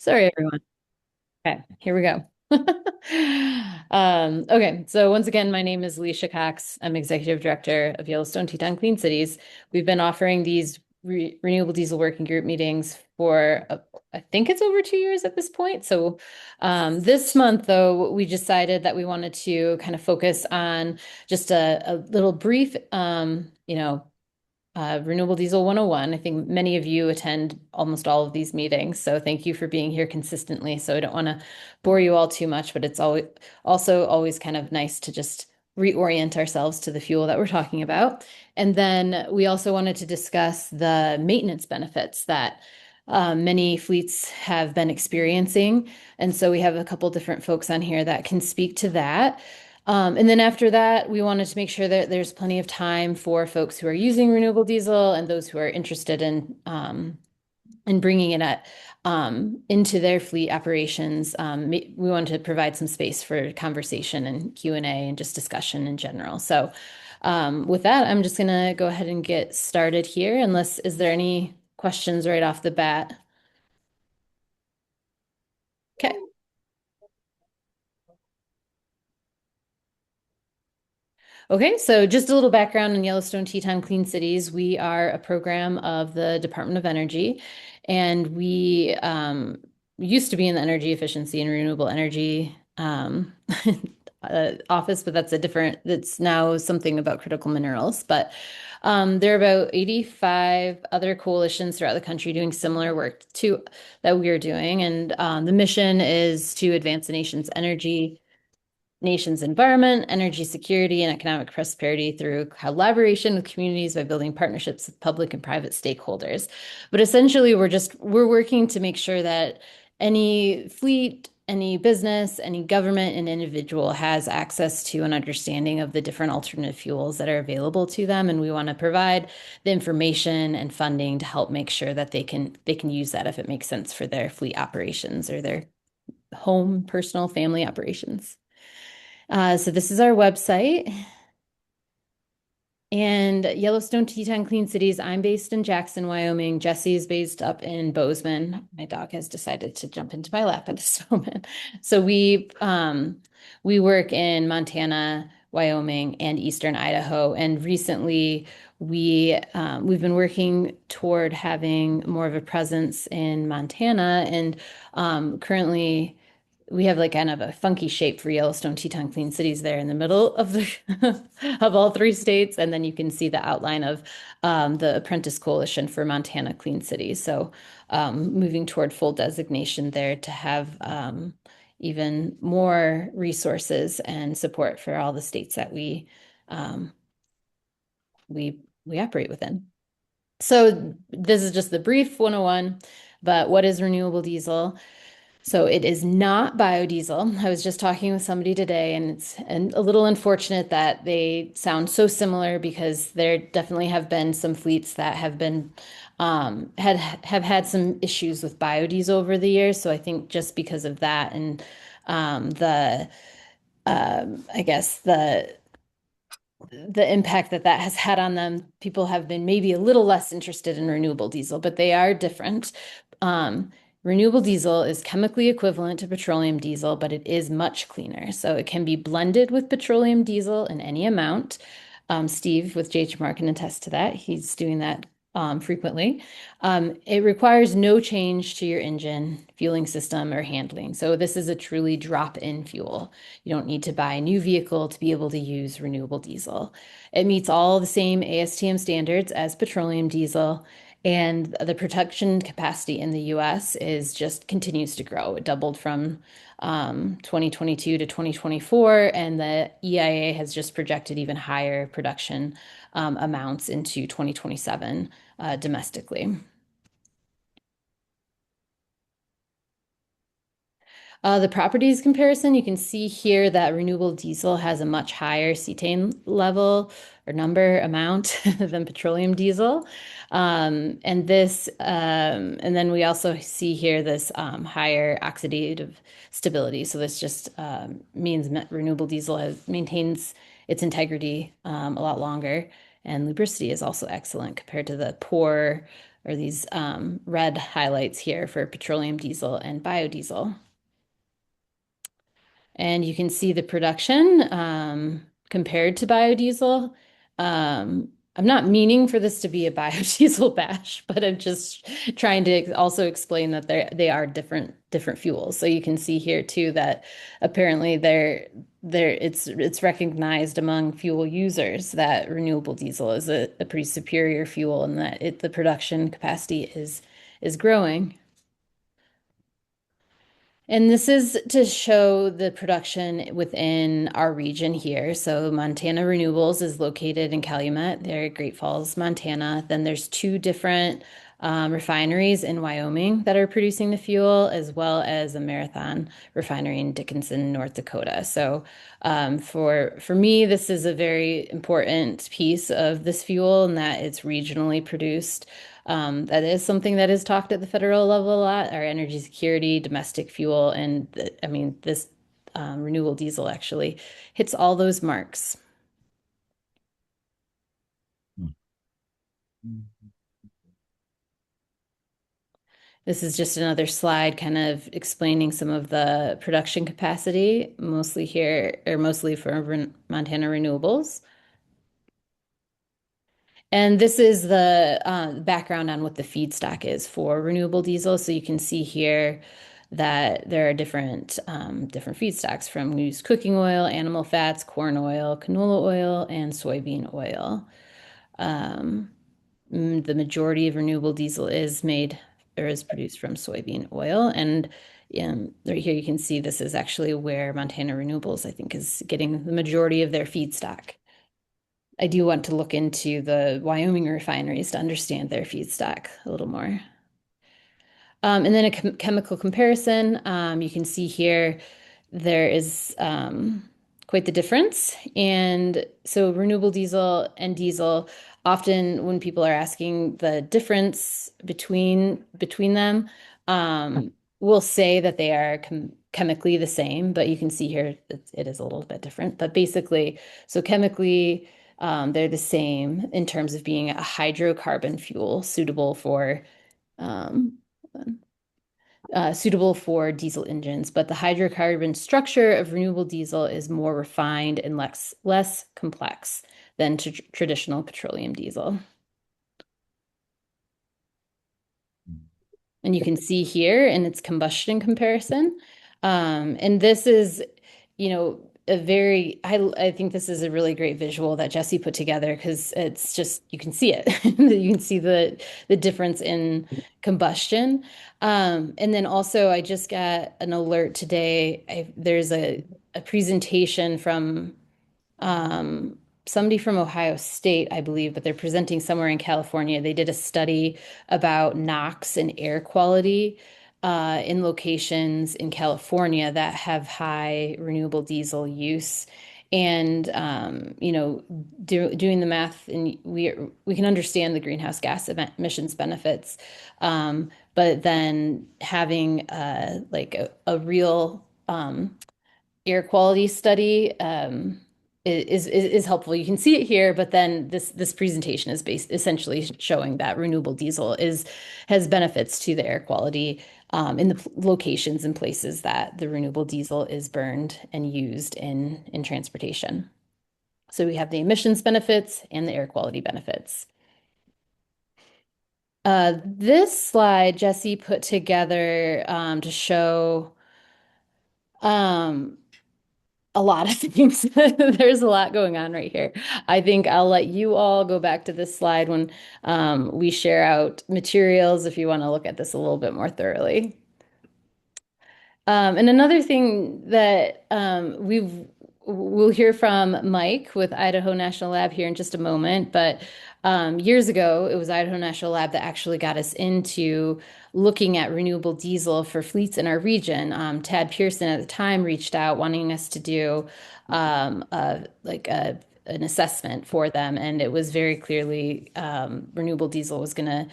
Sorry, everyone. Okay, here we go. Okay, so once again, my name is Alicia Cox. I'm Executive Director of Yellowstone-Teton Clean Cities. We've been offering these renewable diesel working group meetings for, I think it's over 2 years at this point. So this month, though, we decided that we wanted to kind of focus on just a little brief, Renewable Diesel 101. I think many of you attend almost all of these meetings, so thank you for being here consistently. So I don't want to bore you all too much, but it's always also always kind of nice to just reorient ourselves to the fuel that we're talking about. And then we also wanted to discuss the maintenance benefits that many fleets have been experiencing. And so we have a couple different folks on here that can speak to that. And then after that, we wanted to make sure that there's plenty of time for folks who are using renewable diesel and those who are interested in bringing it into their fleet operations. We wanted to provide some space for conversation and Q&A and just discussion in general. So with that, I'm just going to go ahead and get started here, unless is there any questions right off the bat? Okay. Okay, so just a little background in Yellowstone-Teton Clean Cities. We are a program of the Department of Energy, and we used to be in the energy efficiency and renewable energy office, but that's now something about critical minerals. But there are about 85 other coalitions throughout the country doing similar work to that we are doing. And the mission is to advance the nation's environment, energy security, and economic prosperity through collaboration with communities by building partnerships with public and private stakeholders. But essentially, we're working to make sure that any fleet, any business, any government and individual has access to an understanding of the different alternative fuels that are available to them. And we want to provide the information and funding to help make sure that they can use that if it makes sense for their fleet operations or their home, personal, family operations. So this is our website. And Yellowstone-Teton Clean Cities, I'm based in Jackson, Wyoming. Jesse is based up in Bozeman. My dog has decided to jump into my lap at this moment. So we work in Montana, Wyoming, and Eastern Idaho. And recently we've been working toward having more of a presence in Montana. And currently we have like kind of a funky shape for Yellowstone-Teton Clean Cities there in the middle of the of all three states, and then you can see the outline of the Apprentice Coalition for Montana Clean Cities. So moving toward full designation there to have even more resources and support for all the states that um, we operate within. So this is just the brief 101, but what is renewable diesel? So it is not biodiesel. I was just talking with somebody today, and a little unfortunate that they sound so similar because there definitely have been some fleets that have been have had some issues with biodiesel over the years. So I think just because of that and the I guess the impact that that has had on them, people have been maybe a little less interested in renewable diesel, but they are different. Um, Renewable diesel is chemically equivalent to petroleum diesel, but it is much cleaner. So it can be blended with petroleum diesel in any amount. Steve with JHMR can attest to that. He's doing that frequently. It requires no change to your engine, fueling system, or handling. So this is a truly drop-in fuel. You don't need to buy a new vehicle to be able to use renewable diesel. It meets all the same ASTM standards as petroleum diesel, and the production capacity in the US is just continues to grow. It doubled from 2022 to 2024, and the EIA has just projected even higher production amounts into 2027 domestically. The properties comparison, you can see here that renewable diesel has a much higher cetane level or number amount than petroleum diesel. And then we also see here this higher oxidative stability. So this just means renewable diesel maintains its integrity a lot longer. And lubricity is also excellent compared to the poor or these red highlights here for petroleum diesel and biodiesel. And you can see the production compared to biodiesel. I'm not meaning for this to be a biodiesel bash, but I'm just trying to also explain that they are different fuels. So you can see here too that apparently it's recognized among fuel users that renewable diesel is a pretty superior fuel and that the production capacity is growing. And this is to show the production within our region here. So Montana Renewables is located in Calumet. They're at Great Falls, Montana. Then there's two different refineries in Wyoming that are producing the fuel, as well as a Marathon refinery in Dickinson, North Dakota. So for me, this is a very important piece of this fuel in that it's regionally produced. That is something that is talked at the federal level a lot, our energy security, domestic fuel, and I mean, this renewable diesel actually hits all those marks. This is just another slide kind of explaining some of the production capacity, mostly here, or mostly for Montana Renewables. And this is the background on what the feedstock is for renewable diesel. So you can see here that there are different feedstocks from we use cooking oil, animal fats, corn oil, canola oil, and soybean oil. Um, the majority of renewable diesel is made or is produced from soybean oil. And right here you can see this is actually where Montana Renewables, I think, is getting the majority of their feedstock. I do want to look into the Wyoming refineries to understand their feedstock a little more. And then a chemical comparison. You can see here there is quite the difference. And so renewable diesel and diesel, often when people are asking the difference between them, will say that they are chemically the same, but you can see here it is a little bit different. But basically, so chemically, they're the same in terms of being a hydrocarbon fuel um, suitable for diesel engines, but the hydrocarbon structure of renewable diesel is more refined and less complex than traditional petroleum diesel. And you can see here in its combustion comparison. And this is, I think this is a really great visual that Jesse put together because it's just, you can see it. You can see the difference in combustion. And then also I just got an alert today. There's a presentation from um, somebody from Ohio State, I believe, but they're presenting somewhere in California. They did a study about NOx and air quality in locations in California that have high renewable diesel use. And doing the math, and we can understand the greenhouse gas emissions benefits, but then having a real air quality study is helpful. You can see it here, but then this presentation is based essentially showing that renewable diesel has benefits to the air quality in the locations and places that the renewable diesel is burned and used in transportation. So we have the emissions benefits and the air quality benefits. This slide Jesse put together to show um, a lot of things. There's a lot going on right here. I think I'll let you all go back to this slide when we share out materials if you want to look at this a little bit more thoroughly. And another thing that we'll hear from Mike with Idaho National Lab here in just a moment, but years ago, it was Idaho National Lab that actually got us into looking at renewable diesel for fleets in our region. Tad Pearson at the time reached out wanting us to do an assessment for them, and it was very clearly renewable diesel was going to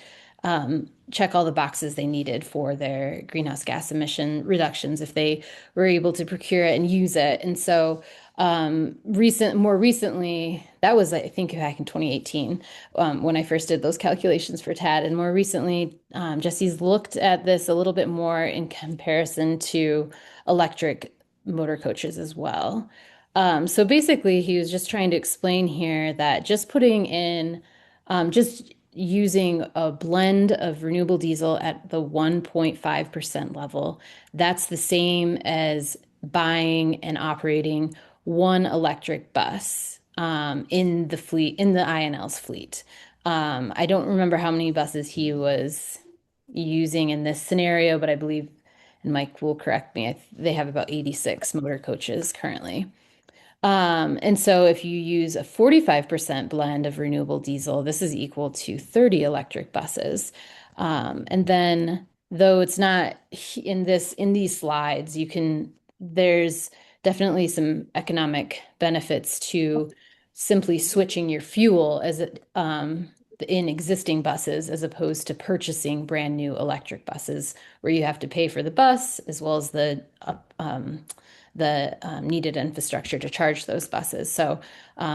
check all the boxes they needed for their greenhouse gas emission reductions if they were able to procure it and use it. And so More recently, that was, I think, back in 2018, when I first did those calculations for TAD. And more recently, Jesse's looked at this a little bit more in comparison to electric motor coaches as well. So basically, he was just trying to explain here that just putting in, just using a blend of renewable diesel at the 1.5% level, that's the same as buying and operating one electric bus in the fleet, in the INL's fleet. I don't remember how many buses he was using in this scenario, but I believe, and Mike will correct me, they have about 86 motor coaches currently. And so if you use a 45% blend of renewable diesel, this is equal to 30 electric buses. And then though it's not in these slides, there's definitely some economic benefits to simply switching your fuel in existing buses as opposed to purchasing brand new electric buses where you have to pay for the bus as well as the needed infrastructure to charge those buses. So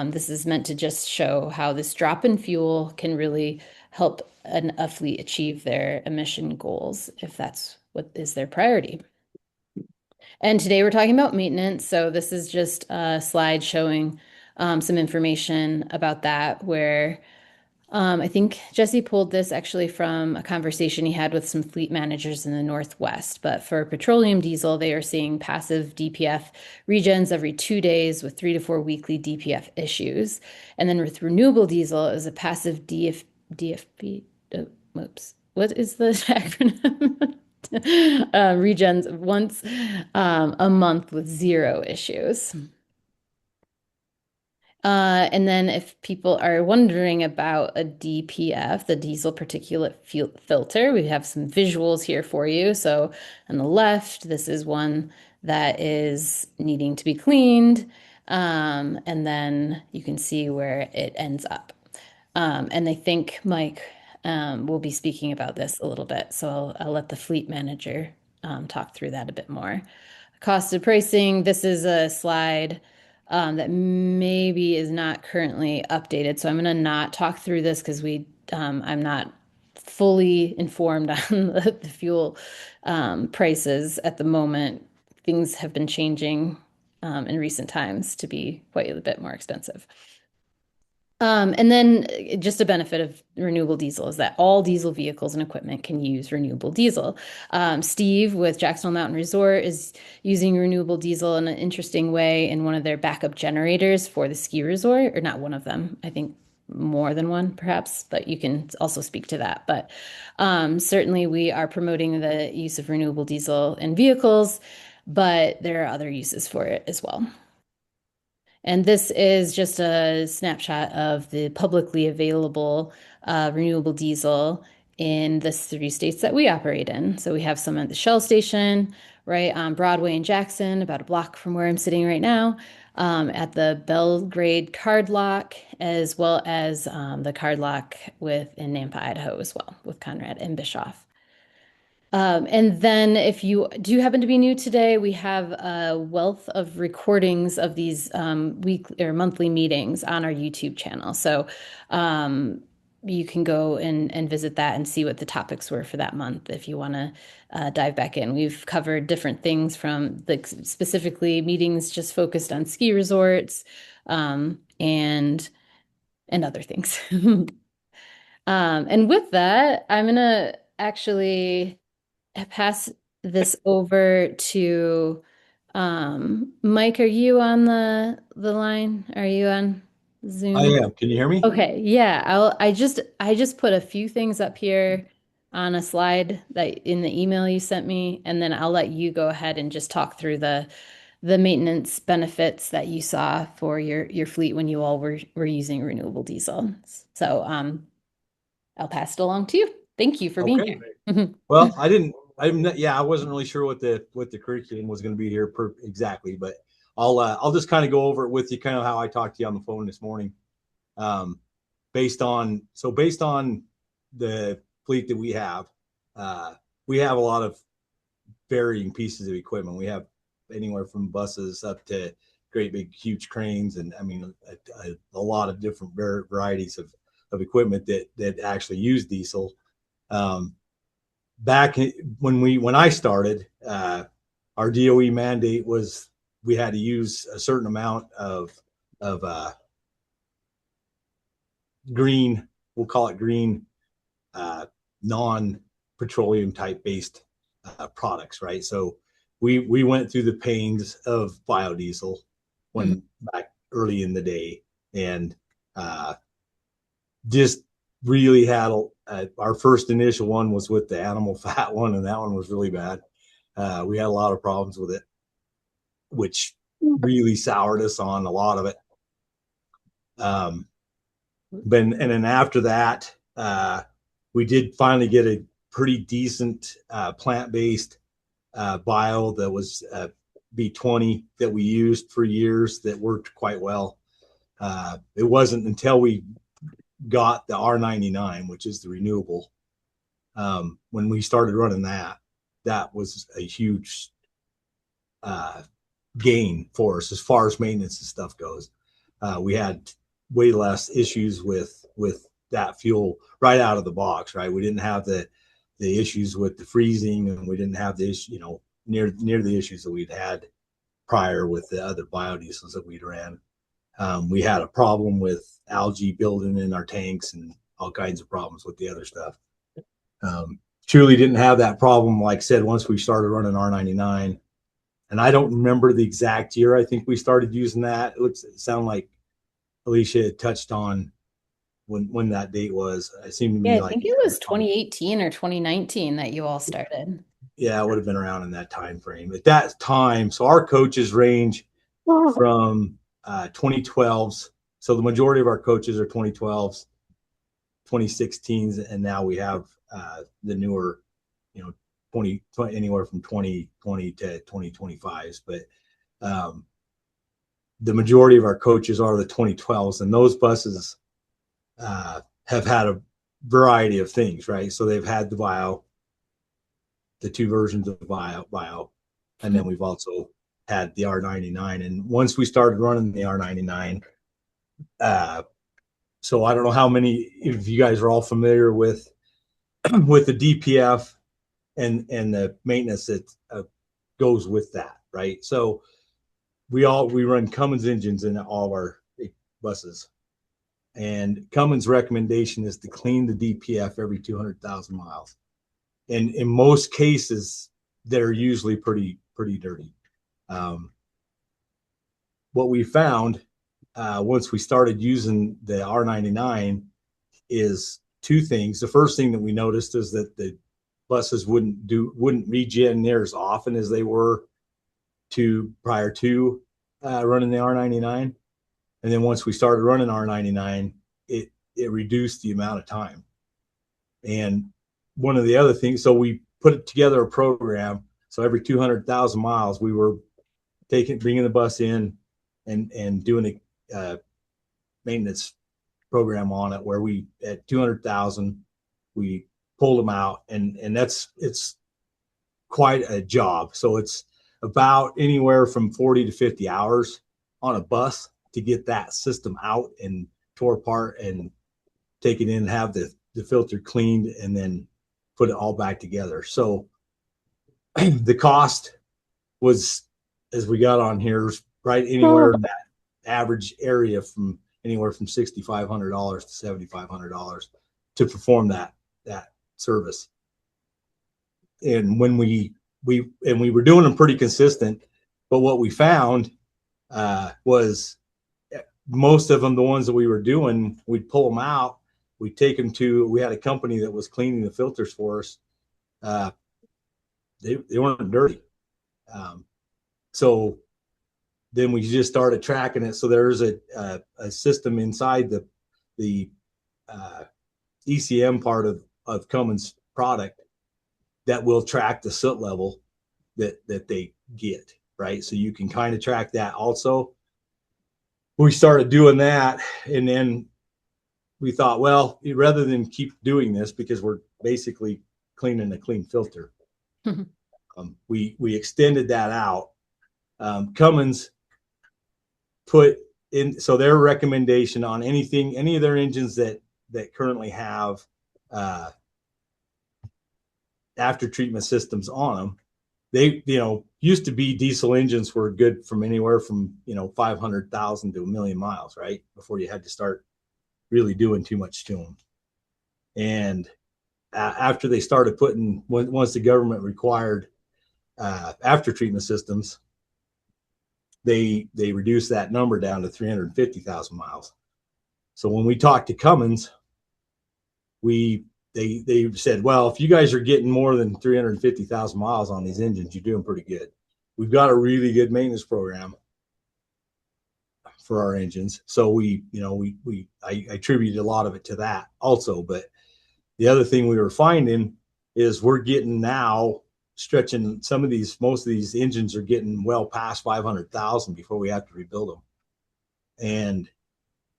this is meant to just show how this drop in fuel can really help a fleet achieve their emission goals if that's what is their priority. And today we're talking about maintenance. So this is just a slide showing some information about that where I think Jesse pulled this actually from a conversation he had with some fleet managers in the Northwest. But for petroleum diesel, they are seeing passive DPF regens every 2 days with 3 to 4 weekly DPF issues. And then with renewable diesel is a passive DFP. Whoops. What is the acronym? Regens once a month with 0 issues. And then if people are wondering about a DPF, the diesel particulate filter, we have some visuals here for you. So on the left, this is one that is needing to be cleaned. And then you can see where it ends up. And I think Mike will be speaking about this a little bit. So I'll let the fleet manager talk through that a bit more. Cost of pricing, this is a slide that maybe is not currently updated. So I'm going to not talk through this because I'm not fully informed on the fuel prices at the moment. Things have been changing in recent times to be quite a bit more expensive. And then just a benefit of renewable diesel is that all diesel vehicles and equipment can use renewable diesel. Steve with Jacksonville Mountain Resort is using renewable diesel in an interesting way in one of their backup generators for the ski resort, or not one of them, I think more than one perhaps, but you can also speak to that. But certainly we are promoting the use of renewable diesel in vehicles, but there are other uses for it as well. And this is just a snapshot of the publicly available renewable diesel in the 3 states that we operate in. So we have some at the Shell station, right on Broadway in Jackson, about a block from where I'm sitting right now, at the Belgrade card lock, as well as the card lock in Nampa, Idaho as well, with Conrad and Bischoff. And then if you do happen to be new today, we have a wealth of recordings of these weekly or monthly meetings on our YouTube channel. So you can go and visit that and see what the topics were for that month if you want to dive back in. We've covered different things from specifically meetings just focused on ski resorts and other things. And with that, I'm gonna actually pass this over to Mike. Are you on the line? Are you on I Zoom? am. Can you hear me? Okay, yeah. I just put a few things up here on a slide that in the email you sent me, and then I'll let you go ahead and just talk through the maintenance benefits that you saw for your fleet when you all were using renewable diesel. So I'll pass it along to you. Thank you for being Okay. here. Well, I'm not, yeah, I wasn't really sure what the curriculum was going to be here exactly, but I'll just kind of go over it with you, kind of how I talked to you on the phone this morning. Um, based on the fleet that we have a lot of varying pieces of equipment. We have anywhere from buses up to great big huge cranes, and I mean a lot of different varieties of equipment that actually use diesel. Back when I started, our DOE mandate was we had to use a certain amount of green, we'll call it green, non-petroleum type based products, right? So we went through the pains of biodiesel when back early in the day, and just really had our first initial one was with the animal fat one, and that one was really bad. We had a lot of problems with it, which really soured us on a lot of it. And then after that, we did finally get a pretty decent plant-based bio that was B20 that we used for years that worked quite well. It wasn't until we got the R99, which is the renewable, when we started running that was a huge gain for us as far as maintenance and stuff goes. We had way less issues with that fuel right out of the box, right? We didn't have the issues with the freezing, and we didn't have the issue, near the issues that we'd had prior with the other biodiesels that we'd ran. We had a problem with algae building in our tanks and all kinds of problems with the other stuff. Truly didn't have that problem, like I said, once we started running R99. And I don't remember the exact year I think we started using that. It sounded like Alicia had touched on when that date was. It seemed to me I like think it was 2018 or 2019 that you all started. Yeah, it would have been around in that time frame. At that time, so our coaches range from 2012s. So the majority of our coaches are 2012s, 2016s, and now we have the newer, 20 anywhere from 2020 to 2025s. But the majority of our coaches are the 2012s, and those buses have had a variety of things, right? So they've had the bio, the two versions of bio, and then we've also had the R99. And once we started running the R99, so I don't know how many if you guys are all familiar with the DPF and the maintenance that goes with that, right? So we run Cummins engines in all of our buses, and Cummins' recommendation is to clean the DPF every 200,000 miles. And in most cases, they're usually pretty dirty. What we found once we started using the R99 is two things. The first thing that we noticed is that the buses wouldn't regen near as often as they were prior to running the R99. And then once we started running R99, it reduced the amount of time. And one of the other things, so we put together a program. So every 200,000 miles, we were bringing the bus in and doing a maintenance program on it, where we at 200,000, we pulled them out, and it's quite a job. So it's about anywhere from 40 to 50 hours on a bus to get that system out and tore apart and take it in, have the filter cleaned, and then put it all back together. So the cost was, as we got on here, right anywhere in that average area from anywhere from $6,500 to $7,500 to perform that service. And when we were doing them pretty consistent, but what we found was most of them, the ones that we were doing, we'd pull them out, we'd take them we had a company that was cleaning the filters for us. They weren't dirty. So then we just started tracking it. So there's a system inside the ECM part of Cummins product that will track the soot level that they get, right? So you can kind of track that also. We started doing that, and then we thought, well, rather than keep doing this, because we're basically cleaning a clean filter, we extended that out. Cummins put in, so their recommendation on anything, any of their engines that currently have after treatment systems on them, they, used to be diesel engines were good from anywhere from, 500,000 to 1,000,000 miles, right? Before you had to start really doing too much to them. And after they started putting, once the government required after treatment systems, they reduced that number down to 350,000 miles. So when we talked to Cummins, they said, well, if you guys are getting more than 350,000 miles on these engines, you're doing pretty good. We've got a really good maintenance program for our engines. So I attributed a lot of it to that also. But the other thing we were finding is we're getting now stretching most of these engines are getting well past 500,000 before we have to rebuild them. And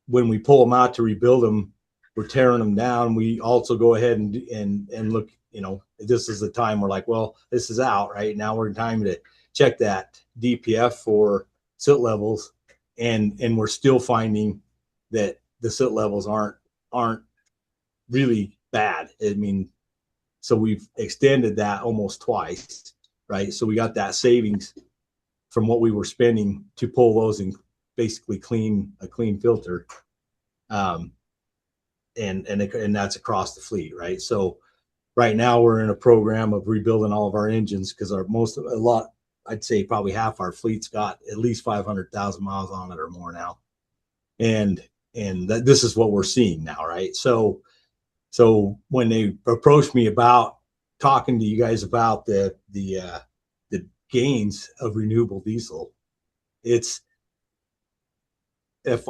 when we pull them out to rebuild them, we're tearing them down. We also go ahead and look, this is the time we're like, well, this is out right now. We're in time to check that DPF for silt levels. And we're still finding that the silt levels aren't really bad. I mean, so we've extended that almost twice, right? So we got that savings from what we were spending to pull those and basically a clean filter. And that's across the fleet, right? So right now we're in a program of rebuilding all of our engines because I'd say probably half our fleet's got at least 500,000 miles on it or more now. And this is what we're seeing now, right? So when they approached me about talking to you guys about the gains of renewable diesel, if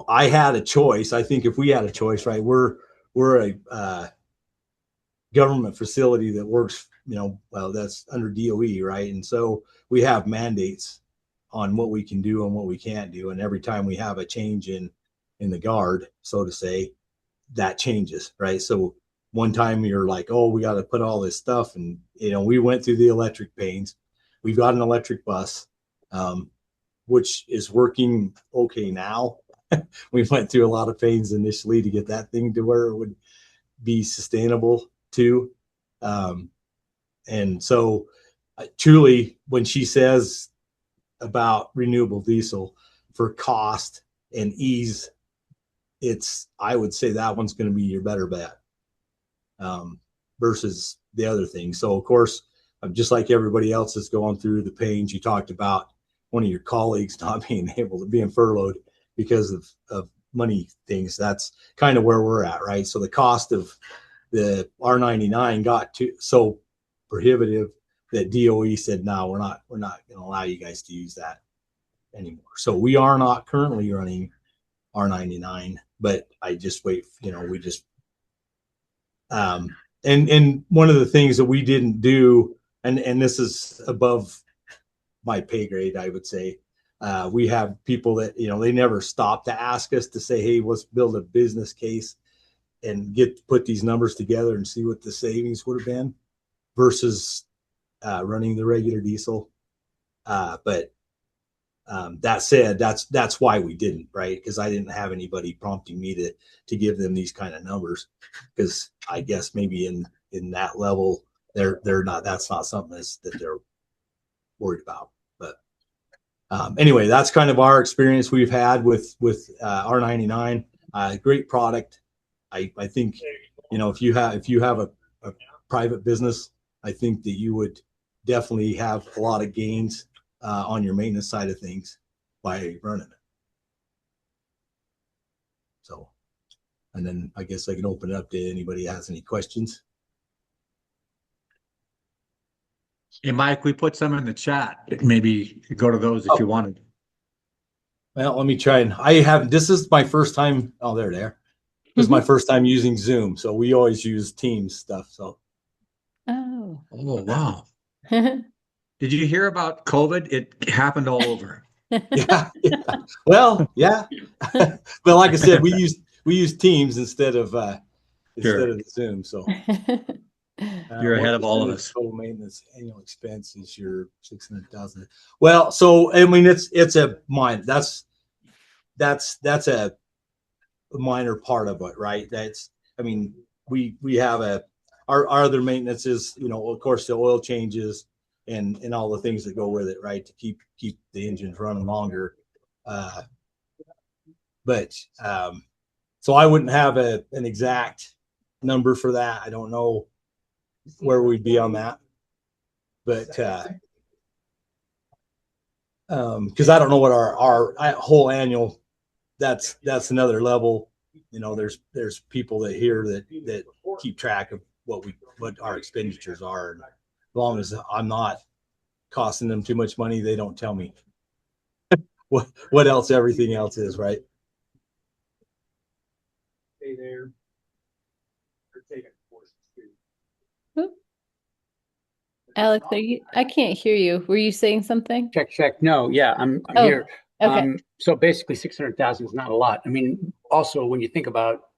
I had a choice, I think if we had a choice, right, we're a government facility that works, that's under DOE, right? And so we have mandates on what we can do and what we can't do. And every time we have a change in the guard, so to say, that changes, right? So one time you're like, oh, we got to put all this stuff. And, we went through the electric pains. We've got an electric bus, which is working okay now. We went through a lot of pains initially to get that thing to where it would be sustainable too. And so truly, when she says about renewable diesel for cost and ease, I would say that one's going to be your better bet versus the other thing. So of course, just like everybody else is going through the pains, you talked about one of your colleagues not being furloughed because of money things. That's kind of where we're at, right? So the cost of the R99 got so prohibitive that DOE said, no, we're not going to allow you guys to use that anymore. So we are not currently running R99, but I just wait, we just, and one of the things that we didn't do, and this is above my pay grade, I would say, we have people that, they never stop to ask us to say, hey, let's build a business case and put these numbers together and see what the savings would have been versus running the regular diesel. But that said, that's why we didn't, right? Because I didn't have anybody prompting me to give them these kind of numbers, because I guess maybe in that level that's not something that they're worried about. But anyway, that's kind of our experience we've had with R99. Great product. I think if you have a private business, I think that you would definitely have a lot of gains on your maintenance side of things by running it. So, and then I guess I can open it up to anybody who has any questions. Hey, Mike, we put some in the chat. Maybe go to those if you wanted. Well, let me try. This is my first time. Oh, there. This is my first time using Zoom. So we always use Teams stuff. So. Oh, wow. Did you hear about COVID? It happened all over. Yeah. Well, yeah. But like I said, we use Teams instead of Zoom. So you're ahead of all of us. Total maintenance annual expense is your 600,000. Well, so I mean, it's a mine. That's that's a minor part of it, right? I mean, we have our other maintenance is, of course, the oil changes and all the things that go with it, right? To keep the engines running longer. But so I wouldn't have an exact number for that. I don't know where we'd be on that, but because I don't know what our whole annual, that's another level. There's people that here that keep track of what our expenditures are. And as long as I'm not costing them too much money, they don't tell me what else everything else is, right? Stay there. Alex, I can't hear you. Were you saying something? Check. No, yeah, I'm Oh, here. okay. So basically 600,000 is not a lot. I mean, also when you think about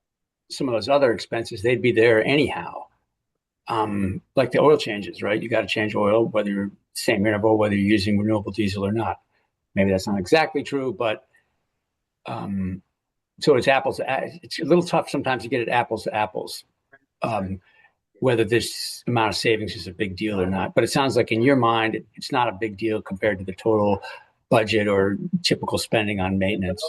some of those other expenses, they'd be there anyhow. Like the oil changes, right? You got to change oil, whether you're same interval, whether you're using renewable diesel or not. Maybe that's not exactly true, but so it's apples. It's a little tough sometimes to get it apples to apples. Whether this amount of savings is a big deal or not. But it sounds like in your mind, it's not a big deal compared to the total budget or typical spending on maintenance.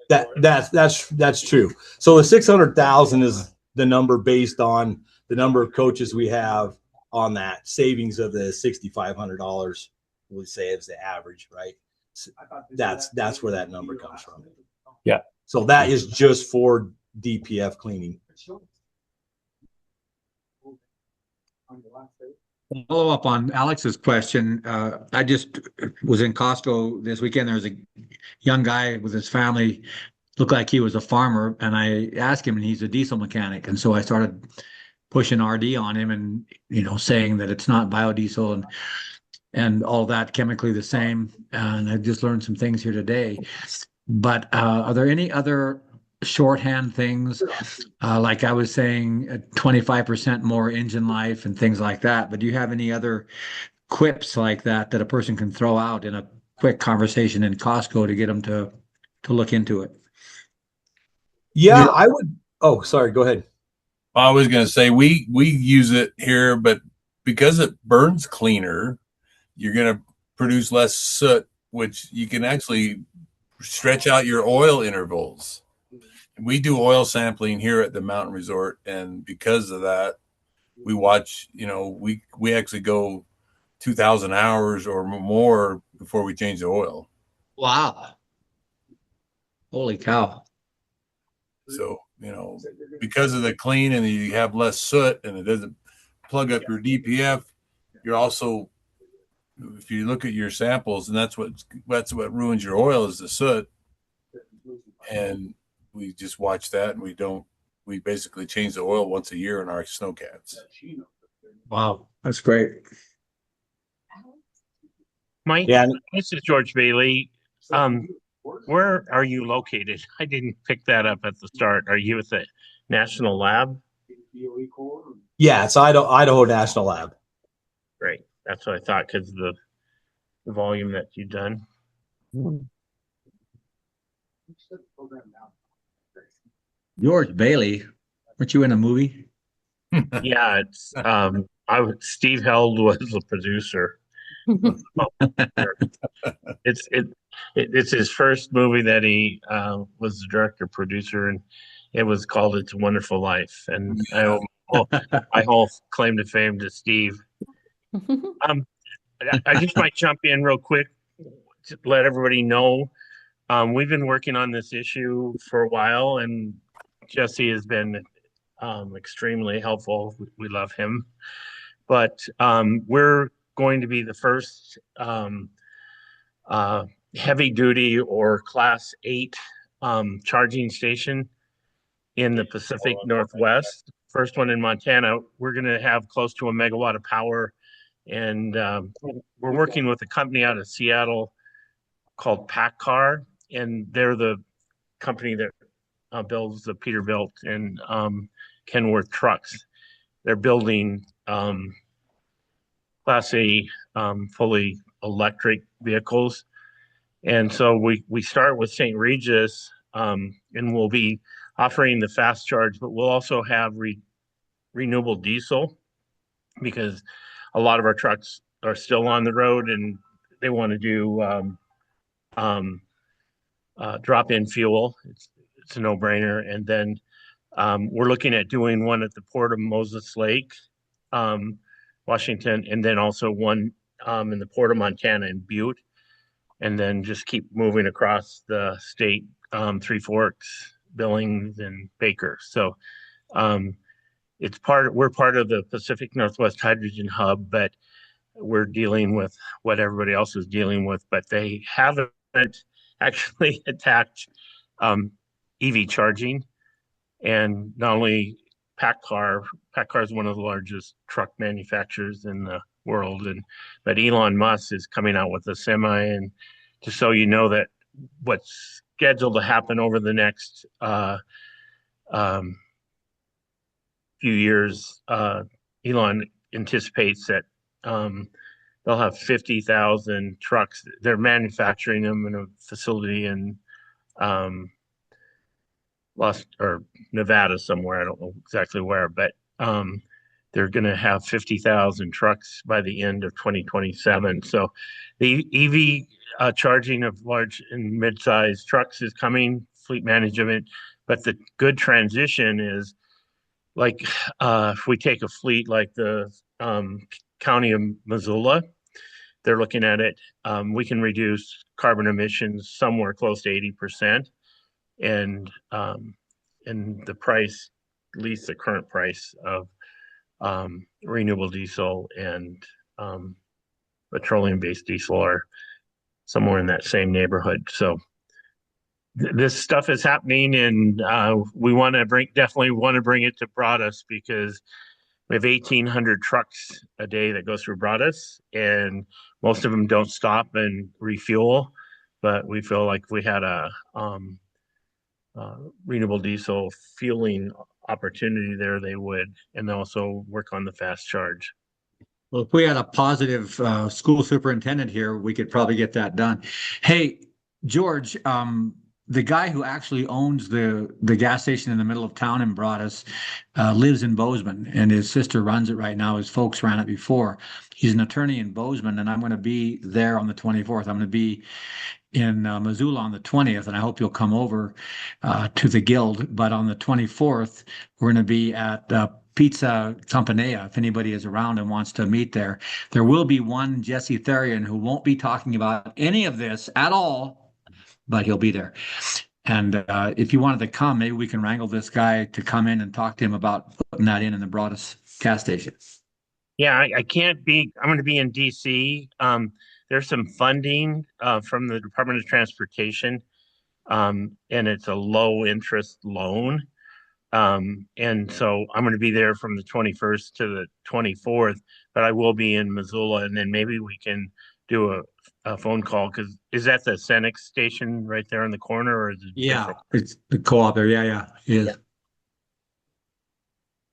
That's true. So the 600,000 is the number based on the number of coaches we have on that savings of the $6,500. We say it's the average, right? So that's where that number comes from. Yeah. So that is just for DPF cleaning. Follow up on Alex's question. I just was in Costco this weekend. There was a young guy with his family, looked like he was a farmer, and I asked him, and he's a diesel mechanic. And so I started pushing RD on him and, saying that it's not biodiesel and all that chemically the same. And I just learned some things here today. But are there any other shorthand things, like I was saying, 25% more engine life and things like that? But do you have any other quips like that a person can throw out in a quick conversation in Costco to get them to look into it? Yeah, I would. Oh, sorry. Go ahead. I was going to say we use it here, but because it burns cleaner, you're going to produce less soot, which you can actually stretch out your oil intervals. We do oil sampling here at the mountain resort, and because of that, we watch. We actually go 2,000 hours or more before we change the oil. Wow! Holy cow! So because of the clean and you have less soot and it doesn't plug up your DPF, you're also, if you look at your samples, and that's what ruins your oil is the soot. And we just watch that, and we basically change the oil once a year in our snowcats. Wow, that's great. Mike, Yeah. this is George Bailey. Where are you located? I didn't pick that up at the start. Are you at the National Lab? Yeah, it's Idaho National Lab. Great. That's what I thought because of the volume that you've done. George Bailey, weren't you in a movie? Yeah, it's Steve Held was the producer. It's his first movie that he was the director producer, and it was called "It's a Wonderful Life." And I whole claim to fame to Steve. I just might jump in real quick to let everybody know we've been working on this issue for a while, and Jesse has been extremely helpful. We love him, but we're going to be the first heavy duty or class 8 charging station in the Pacific Northwest. First one in Montana. We're going to have close to 1 megawatt of power, and we're working with a company out of Seattle called PACCAR, and they're the company that builds the Peterbilt and Kenworth trucks. They're building Class A fully electric vehicles, And so we start with St. Regis, and we'll be offering the fast charge, but we'll also have renewable diesel because a lot of our trucks are still on the road and they want to do um, drop-in fuel. It's a no-brainer. And then we're looking at doing one at the port of Moses Lake, um, Washington, and then also one in the port of Montana in Butte, and then just keep moving across the state, Three Forks, Billings, and Baker. So um, we're part of the Pacific Northwest Hydrogen Hub, but we're dealing with what everybody else is dealing with, but they haven't actually attacked EV charging. And not only PACCAR is one of the largest truck manufacturers in the world, but Elon Musk is coming out with a semi. And just so you know that what's scheduled to happen over the next um, few years, Elon anticipates that they'll have 50,000 trucks. They're manufacturing them in a facility in Nevada somewhere. I don't know exactly where, but they're going to have 50,000 trucks by the end of 2027. So the EV charging of large and mid-sized trucks is coming, fleet management. But the good transition is like if we take a fleet like the county of Missoula, they're looking at it. We can reduce carbon emissions somewhere close to 80%, and the price, at least the current price of renewable diesel and petroleum-based diesel are somewhere in that same neighborhood. So this stuff is happening, and we definitely want to bring it to Broadus because we have 1,800 trucks a day that go through Broadus, and most of them don't stop and refuel. But we feel like if we had a renewable diesel fueling opportunity there, they would, and also work on the fast charge. Well, if we had a positive school superintendent here, we could probably get that done. Hey, George, the guy who actually owns the gas station in the middle of town in Broadus lives in Bozeman, and his sister runs it right now. His folks ran it before. He's an attorney in Bozeman, and I'm going to be there on the 24th. I'm going to be in Missoula on the 20th, and I hope you'll come over to the Guild. But on the 24th, we're going to be at Pizza Campanea, if anybody is around and wants to meet there. There will be one Jesse Therian who won't be talking about any of this at all, but he'll be there. And if you wanted to come, maybe we can wrangle this guy to come in and talk to him about putting that in the Broadus gas station. Yeah, I can't be. I'm going to be in DC. There's some funding from the Department of Transportation, and it's a low interest loan. And so I'm going to be there from the 21st to the 24th, but I will be in Missoula, and then maybe we can do a phone call, because is that the Senex station right there in the corner, or is it different? It's the co-op there. Yeah, it is. Yeah.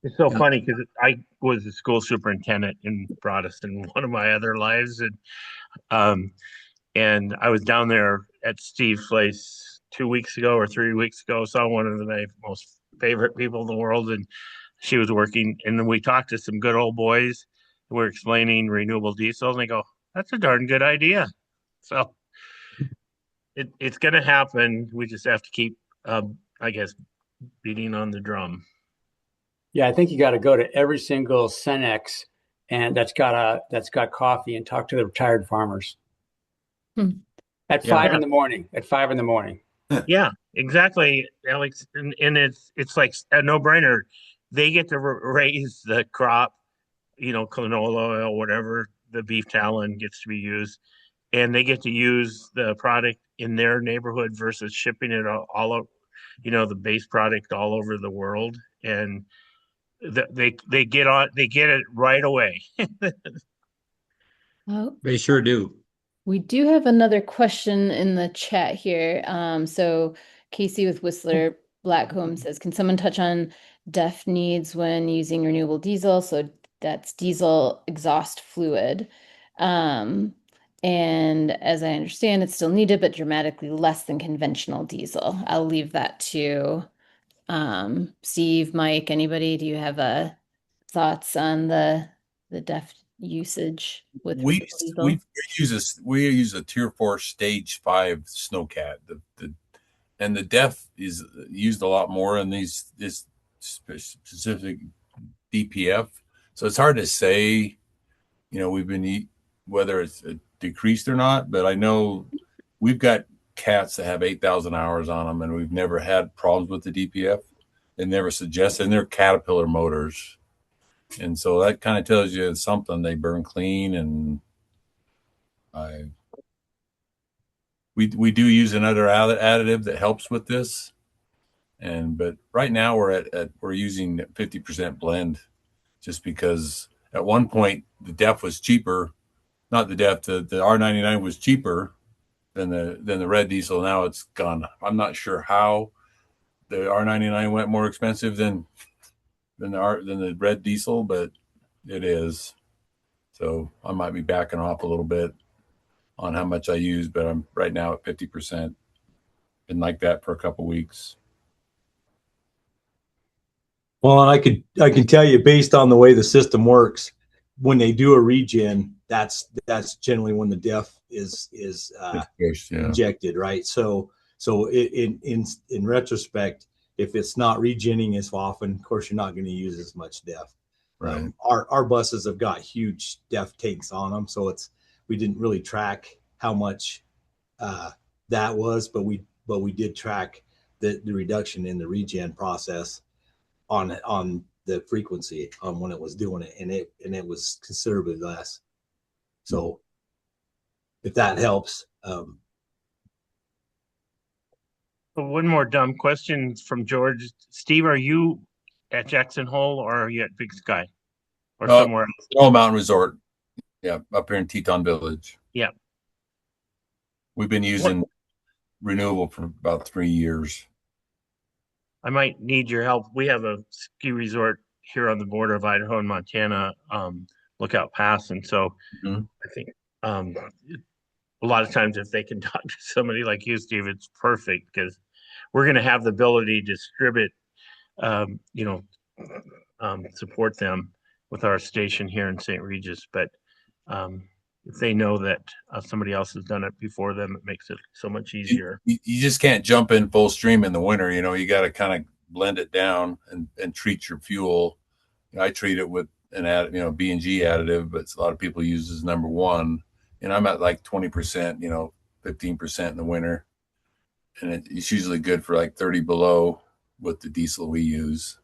It's so funny because I was a school superintendent in Broadus in one of my other lives, and I was down there at Steve's place 2 weeks ago or 3 weeks ago. Saw one of my most favorite people in the world, and she was working. And then we talked to some good old boys who were explaining renewable diesel, and they go, "That's a darn good idea." So it's going to happen. We just have to keep, I guess, beating on the drum. Yeah, I think you got to go to every single Cenex and that's got coffee and talk to the retired farmers at 5 in the morning. At 5 in the morning. Yeah, exactly, Alex. And it's like a no-brainer. They get to raise the crop, canola oil, whatever the beef talon gets to be used, and they get to use the product in their neighborhood versus shipping it all over, the base product all over the world. And they get it right away. Oh, They sure do. we do have another question in the chat here. So Casey with Whistler Blackcomb says, can someone touch on DEF needs when using renewable diesel? So that's diesel exhaust fluid. And as I understand, it's still needed, but dramatically less than conventional diesel. I'll leave that to Steve, Mike, anybody. Do you have thoughts on the DEF usage with We renewable we diesel? use a Tier 4 Stage 5 snowcat. And the DEF is used a lot more in this specific DPF. So it's hard to say, we've been whether it's decreased or not. But I know we've got cats that have 8,000 hours on them, and we've never had problems with the DPF. They never suggested, and they're Caterpillar motors, and so that kind of tells you it's something. They burn clean, and I we do use another additive that helps with this. But right now we're using 50% blend, just because at one point the DEF was cheaper. Not the DEF, the R99 was cheaper than the red diesel. Now it's gone. I'm not sure how the R99 went more expensive than the red diesel, but it is. So I might be backing off a little bit on how much I use, but I'm right now at 50%. Been like that for a couple weeks. Well, and I can tell you based on the way the system works, when they do a regen, that's generally when the DEF is injected, right? So in retrospect, if it's not regenning as often, of course you're not going to use as much DEF. Right. Our buses have got huge DEF tanks on them, so we didn't really track how much that was, but we did track the reduction in the regen process on the frequency on when it was doing it, and it was considerably less. So if that helps. One more dumb question from George. Steve, are you at Jackson Hole or are you at Big Sky or somewhere else? Snow Mountain Resort. Yeah, up here in Teton Village. Yeah. We've been using renewable for about 3 years. I might need your help. We have a ski resort here on the border of Idaho and Montana, Lookout Pass. And so I think a lot of times if they can talk to somebody like you, Steve, it's perfect because we're going to have the ability to distribute, support them with our station here in St. Regis. But if they know that somebody else has done it before them, it makes it so much easier. You just can't jump in full stream in the winter. You got to kind of blend it down and treat your fuel. I treat it with an B&G additive, but a lot of people use as number one. And I'm at like 20%, 15% in the winter. And it's usually good for like 30 below with the diesel we use.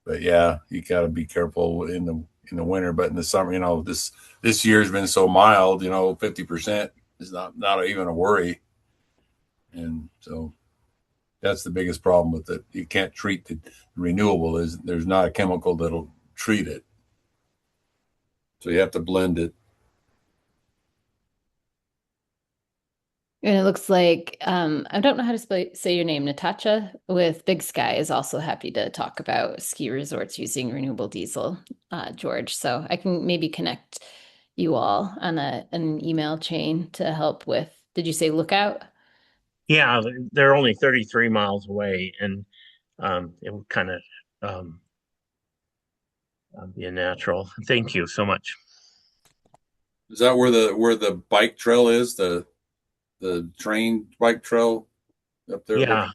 But yeah, you got to be careful in the winter. But in the summer, this year's been so mild, 50% is not even a worry. And so that's the biggest problem with it. You can't treat the renewable. There's not a chemical that'll treat it. So you have to blend it. And it looks like, I don't know how to say your name, Natasha with Big Sky is also happy to talk about ski resorts using renewable diesel, George. So I can maybe connect you all on an email chain to help with, did you say Lookout? Yeah, they're only 33 miles away, and it would kind of be a natural. Thank you so much. Is that where the bike trail is? The train bike trail up there? Yeah.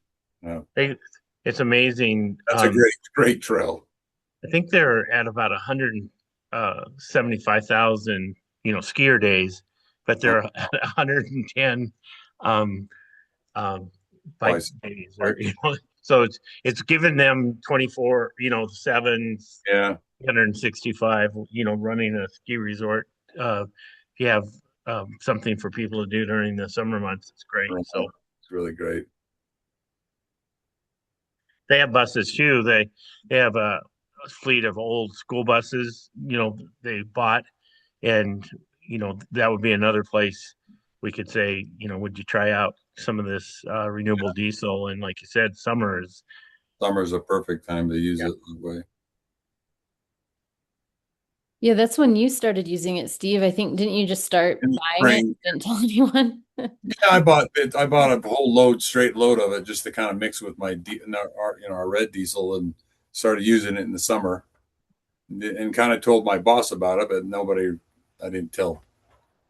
It's amazing. That's a great trail. I think they're at about 175,000, skier days, but they're at 110 bike days, so it's given them 24, 7, 365, running a ski resort. If you have something for people to do during the summer months, it's great. So it's really great. They have buses too. They have a fleet of old school buses, they bought, and that would be another place we could say, would you try out some of this renewable diesel? And like you said, summer is a perfect time to use it that way. Yeah, that's when you started using it, Steve. I think, didn't you just start in the buying it? spring. Didn't tell anyone? Yeah, I bought a whole straight load of it just to kind of mix with my our red diesel, and started using it in the summer, and kind of told my boss about it, but I didn't tell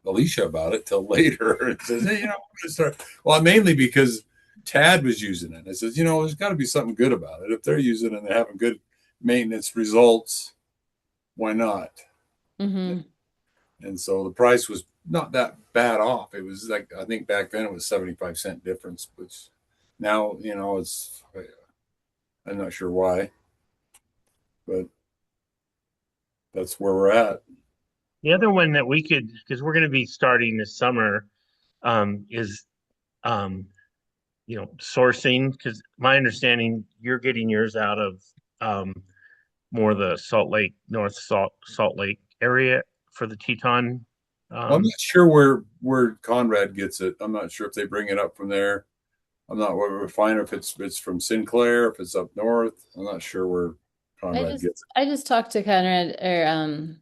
Alicia about it till later. It says, hey, I'm going to start. Well, mainly because Tad was using it. I says, there's got to be something good about it. If they're using it and they're having good maintenance results, why not? Mm-hmm. And so the price was not that bad off. It was like, I think back then it was 75-cent difference, which now, I'm not sure why, but that's where we're at. The other one that we could, because we're going to be starting this summer, is sourcing. Because my understanding, you're getting yours out of more the Salt Lake area for the Teton. Well, I'm not sure where Conrad gets it. I'm not sure if they bring it up from there. I'm not where we find if it's from Sinclair, if it's up north. I'm not sure where Conrad gets it. I just talked to Conrad or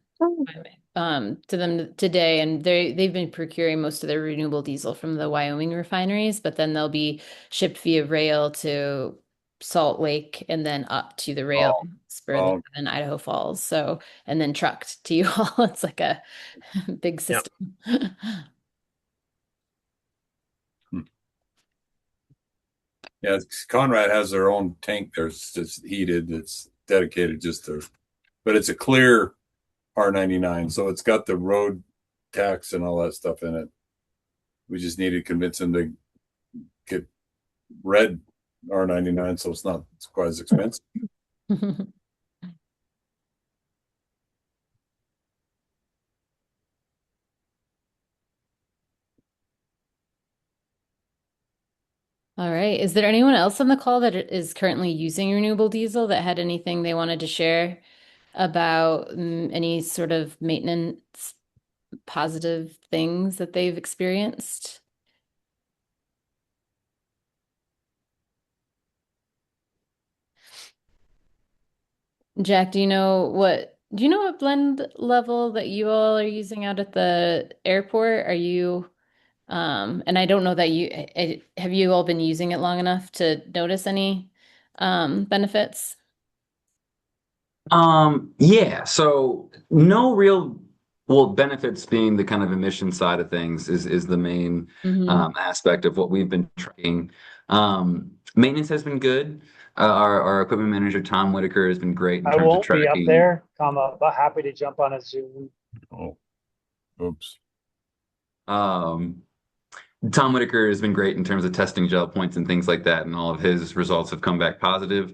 to them today, and they've been procuring most of their renewable diesel from the Wyoming refineries, but then they'll be shipped via rail to Salt Lake and then up to the rail Oh, spur oh, in Idaho Falls. So, and then trucked to you all. It's like a big Yep. system. yeah. Conrad has their own tank there. It's heated. It's dedicated just to, but it's a clear R99, so it's got the road tax and all that stuff in it. We just need to convince him to get red R99, so it's quite as expensive. All right. Is there anyone else on the call that is currently using renewable diesel that had anything they wanted to share about any sort of maintenance positive things that they've experienced? Jack, do you know what blend level that you all are using out at the airport? Are you and I don't know that have you all been using it long enough to notice any benefits? Yeah, so no real, well, benefits being the kind of emission side of things is the main Hmm. aspect of what we've been tracking. Maintenance has been good. Our equipment manager, Tom Whitaker, has been great in I terms of won't be up tracking. there, but happy to jump on a Zoom. Oh, oops. Um, Tom Whitaker has been great in terms of testing gel points and things like that, and all of his results have come back positive.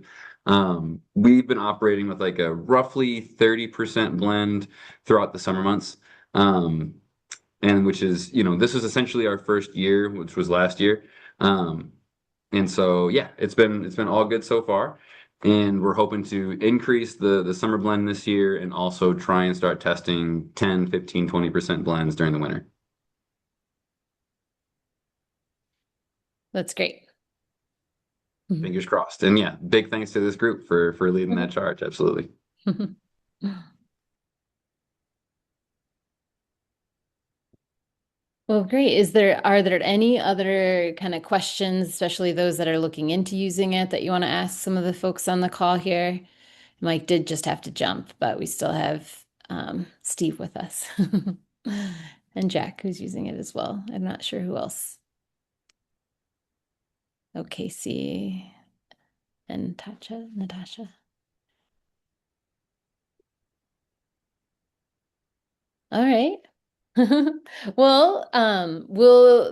We've been operating with like a roughly 30% blend throughout the summer months. Um, and which is, this was essentially our first year, which was last year. Um, and so yeah, it's been all good so far. And we're hoping to increase the summer blend this year and also try and start testing 10, 15, 20% blends during the winter. That's great. Fingers crossed. And yeah, big thanks to this group for leading that charge. Absolutely. Well, great. Are there any other kind of questions, especially those that are looking into using it, that you want to ask some of the folks on the call here? Mike did just have to jump, but we still have Steve with us and Jack, who's using it as well. I'm not sure who else. Oh, Casey and Natasha. All right. Well,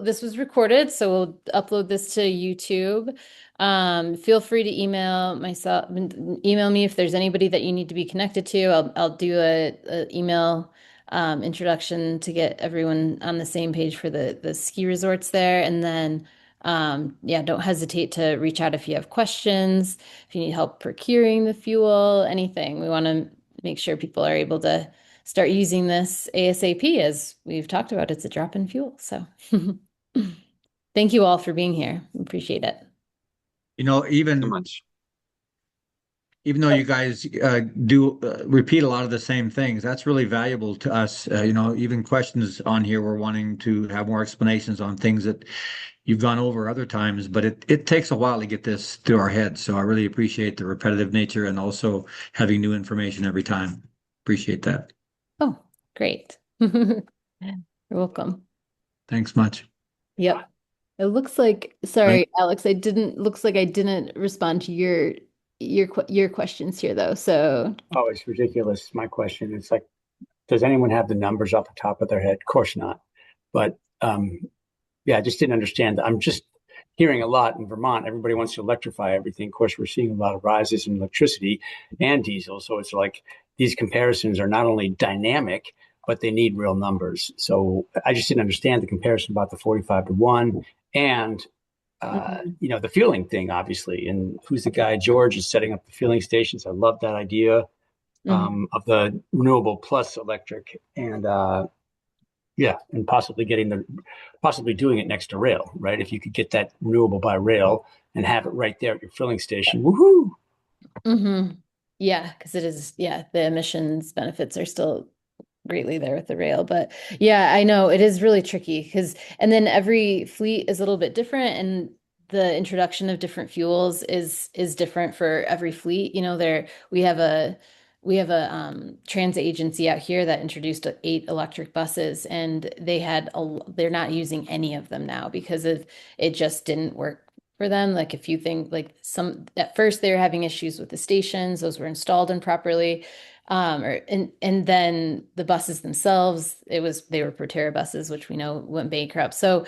this was recorded, so we'll upload this to YouTube. Feel free to email me if there's anybody that you need to be connected to. I'll do a email introduction to get everyone on the same page for the ski resorts there. And then yeah, don't hesitate to reach out if you have questions, if you need help procuring the fuel, anything. We want to make sure people are able to start using this ASAP. As we've talked about, it's a drop in fuel. So thank you all for being here. Appreciate it. So Even much. even though you guys do repeat a lot of the same things, that's really valuable to us. Even questions on here, we're wanting to have more explanations on things that you've gone over other times, but it takes a while to get this through our heads. So I really appreciate the repetitive nature and also having new information every time. Appreciate that. Oh, great. You're welcome. Thanks much. Yep. It looks like, sorry, Alex, looks like I didn't respond to your questions here though. So, Oh, it's ridiculous. My question is like, does anyone have the numbers off the top of their head? Of course not. But yeah, I just didn't understand. I'm just hearing a lot in Vermont. Everybody wants to electrify everything. Of course, we're seeing a lot of rises in electricity and diesel. So it's like these comparisons are not only dynamic, but they need real numbers. So I just didn't understand the comparison about the 45-1 and the fueling thing, obviously. And who's the guy? George is setting up the fueling stations. I love that idea of the renewable plus electric, and and possibly doing it next to rail, right? If you could get that renewable by rail and have it right there at your filling station, woohoo! Yeah, because it is, the emissions benefits are still greatly there with the rail. But yeah, I know it is really tricky and then every fleet is a little bit different, and the introduction of different fuels is different for every fleet. We have a transit agency out here that introduced 8 electric buses, and they're not using any of them now because it just didn't work for them. Like a few things, like at first they were having issues with the stations; those were installed improperly. And then the buses themselves, they were Proterra buses, which we know went bankrupt. So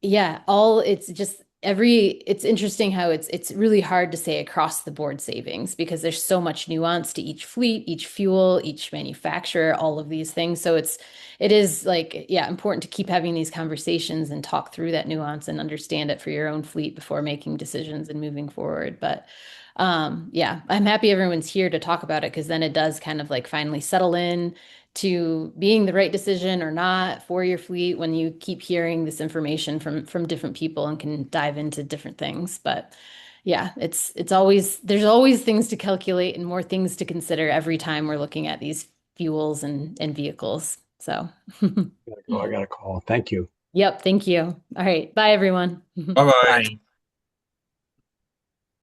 yeah, it's interesting how it's really hard to say across the board savings because there's so much nuance to each fleet, each fuel, each manufacturer, all of these things. So it is like, important to keep having these conversations and talk through that nuance and understand it for your own fleet before making decisions and moving forward. But I'm happy everyone's here to talk about it because then it does kind of like finally settle in to being the right decision or not for your fleet when you keep hearing this information from different people and can dive into different things. But yeah, there's always things to calculate and more things to consider every time we're looking at these fuels and vehicles. So I got a call. Thank you. Yep, thank you. All right, bye everyone. Bye bye. Bye.